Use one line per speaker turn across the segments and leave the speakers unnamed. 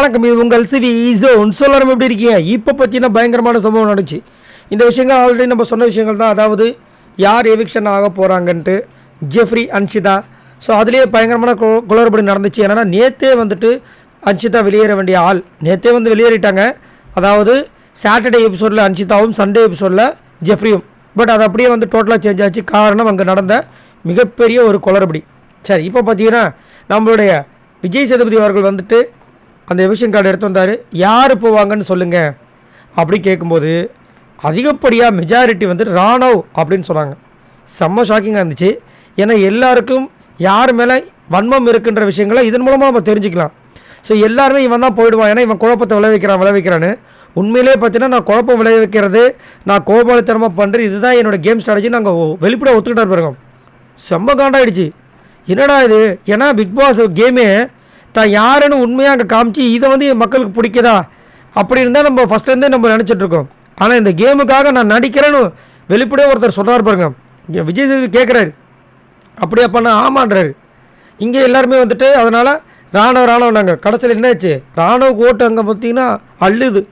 வணக்கம், இது உங்கள் சிவி ஜோன். சொல்லணும் எப்படி இருக்கீங்க? இப்போ பார்த்தீங்கன்னா பயங்கரமான சம்பவம் நடந்துச்சு. இந்த விஷயங்கள் ஆல்ரெடி நம்ம சொன்ன விஷயங்கள் தான். அதாவது யார் எவிக்ஷன் ஆக போகிறாங்கன்ட்டு ஜெஃப்ரி, அன்ஷிதா. ஸோ அதுலேயே பயங்கரமான குளறுபடி நடந்துச்சு. ஏன்னா நேற்றே வந்துட்டு அன்ஷிதா வெளியேற வேண்டிய ஆள் நேற்றே வந்து வெளியேறிட்டாங்க. அதாவது சாட்டர்டே எபிசோடில் அன்ஷிதாவும், சண்டே எபிசோடில் ஜெஃப்ரியும். பட் அது அப்படியே வந்து டோட்டலாக சேஞ்ச் ஆச்சு. காரணம் அங்கே நடந்த மிகப்பெரிய ஒரு குளறுபடி. சரி, இப்போ பார்த்தீங்கன்னா நம்மளுடைய விஜய் சேதுபதி அவர்கள் வந்துட்டு அந்த எவிக்ஷன் கார்டு எடுத்து வந்தார். யார் போவாங்கன்னு சொல்லுங்கள் அப்படி கேட்கும்போது அதிகப்படியாக மெஜாரிட்டி வந்து ராணவ் அப்படின்னு சொன்னாங்க. செம்ம ஷாக்கிங்காக இருந்துச்சு. ஏன்னா எல்லாருக்கும் யார் மேலே வன்மம் இருக்குன்ற விஷயங்களை இதன் மூலமாக நம்ம தெரிஞ்சுக்கலாம். ஸோ எல்லாருமே இவன் தான் போயிடுவான், ஏன்னா இவன் குழப்பத்தை விளைவிக்கிறான்னு. உண்மையிலே பார்த்தீங்கன்னா நான் குழப்பம் விளைவிக்கிறது, நான் கோபாலத்தனமாக பண்ணுறது, இதுதான் என்னோடய கேம் ஸ்ட்ராட்டஜி நாங்கள் வெளிப்படையாக ஒத்துக்கிட்டே பாருங்க. செம்ம காண்டாயிடுச்சு. என்னடா இது? ஏன்னா பிக் பாஸ் கேமே தான் யாருன்னு உண்மையாக அங்கே காமிச்சு இதை வந்து மக்களுக்கு பிடிக்குதா அப்படி இருந்தால் நம்ம ஃபஸ்ட்லேருந்தே நம்ம நினச்சிட்ருக்கோம். ஆனால் இந்த கேமுக்காக நான் நடிக்கிறேன்னு வெளிப்படையாக ஒருத்தர் சொல்கிறார் பாருங்க. இங்கே விஜய் சேதுபதி கேட்குறாரு, அப்படியே பண்ண ஆமான்றாரு. இங்கே எல்லாருமே வந்துட்டு அதனால் ராணுவம் நாங்கள் கடைசியில் என்னாச்சு, ராணுவுக்கு ஓட்டு அங்கே பார்த்தீங்கன்னா அள்ளுது.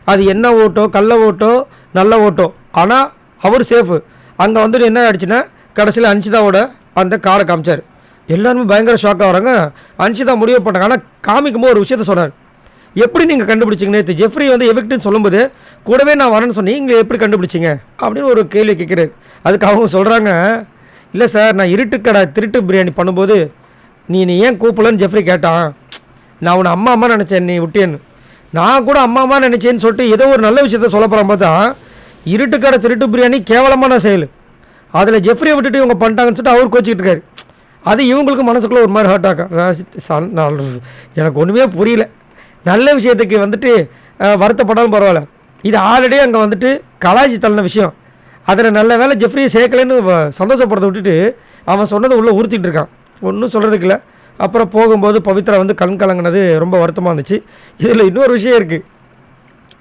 அது என்ன ஓட்டோ, கள்ள ஓட்டோ, நல்ல ஓட்டோ, ஆனால் அவர் சேஃபு. அங்கே வந்துட்டு என்ன ஆயிடுச்சுன்னா கடைசியில் அன்ஷிதாவோட அந்த காரை காமிச்சார். எல்லாருமே பயங்கர ஷாக்காக வராங்க. அன்ஷிதா முடிவு பண்ணாங்க. ஆனால் காமிக்கும்போது ஒரு விஷயத்த சொன்னார். எப்படி நீங்கள் கண்டுபிடிச்சிங்க? நேற்று ஜெஃப்ரி வந்து எவிக்ட்னு சொல்லும்போது கூடவே நான் வரேன்னு சொன்னேன், நீங்கள் எப்படி கண்டுபிடிச்சிங்க அப்படின்னு ஒரு கேள்வி கேட்குறாரு. அதுக்கு அவங்க சொல்கிறாங்க, இல்லை சார், நான் இருட்டுக்கடை திருட்டு பிரியாணி பண்ணும்போது நீ ஏன் கூப்பிடலன்னு ஜெஃப்ரி கேட்டான். நான் உன்னை அம்மா நினச்சேன், நீ விட்டேன்னு. நான் கூட அம்மா நினச்சேன்னு சொல்லிட்டு ஏதோ ஒரு நல்ல விஷயத்த சொல்ல போகிற பார்த்தா இருட்டுக்கடை திருட்டு பிரியாணி கேவலமான செயல், அதில் ஜெஃப்ரியை விட்டுட்டு இவங்க பண்ணிட்டாங்கன்னு சொல்லிட்டு அவர் கோச்சிக்கிட்டு இருக்காரு. அது இவங்களுக்கு மனசுக்குள்ளே ஒரு மாதிரி ஹர்ட் ஆகும். எனக்கு ஒன்றுமே புரியல. நல்ல விஷயத்துக்கு வந்துட்டு வருத்தப்படாலும் பரவாயில்ல, இது ஆல்ரெடி அங்கே வந்துட்டு கலாய்ச்சி தள்ளின விஷயம். அதில் நல்ல வேலை ஜெஃப்ரியை சேர்க்கலைன்னு சந்தோஷப்படுறத விட்டுட்டு அவன் சொன்னதை உள்ளே உறுத்திட்டு இருக்கான். ஒன்றும் சொல்கிறதுக்கு இல்லை. அப்புறம் போகும்போது பவித்ரா வந்து கண் கலங்கினது ரொம்ப வருத்தமாக இருந்துச்சு. இதில் இன்னொரு விஷயம் இருக்குது.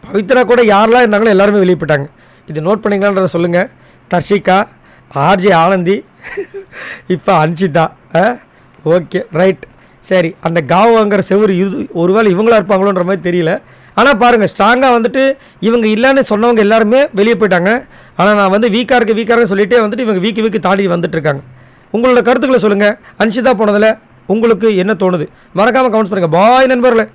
பவித்ரா கூட யாரெல்லாம் இருந்தாங்களோ எல்லாருமே வெளியே போயிட்டாங்க. இது நோட் பண்ணிக்கலான்றதை சொல்லுங்கள். தர்ஷிகா, ஆர்ஜே ஆனந்தி, இப்போ அன்ஷிதா. ஓகே, ரைட், சரி. அந்த காவாங்கிற செவரு இது ஒருவேளை இவங்களா இருப்பாங்களோன்ற மாதிரி தெரியல. ஆனால் பாருங்கள், ஸ்ட்ராங்காக வந்துட்டு இவங்க இல்லைன்னு சொன்னவங்க எல்லாருமே வெளியே போயிட்டாங்க. ஆனால் நான் வந்து வீக்காக இருக்குன்னு சொல்லிகிட்டே வந்துட்டு இவங்க வீக்கு தாண்டி வந்துட்டுருக்காங்க. உங்களோட கருத்துக்களை சொல்லுங்கள். அன்ஷிதா போனதில் உங்களுக்கு என்ன தோணுது? மறக்காமல் கமெண்ட்ஸ் பண்ணுங்கள். பாய் நண்பர்களே.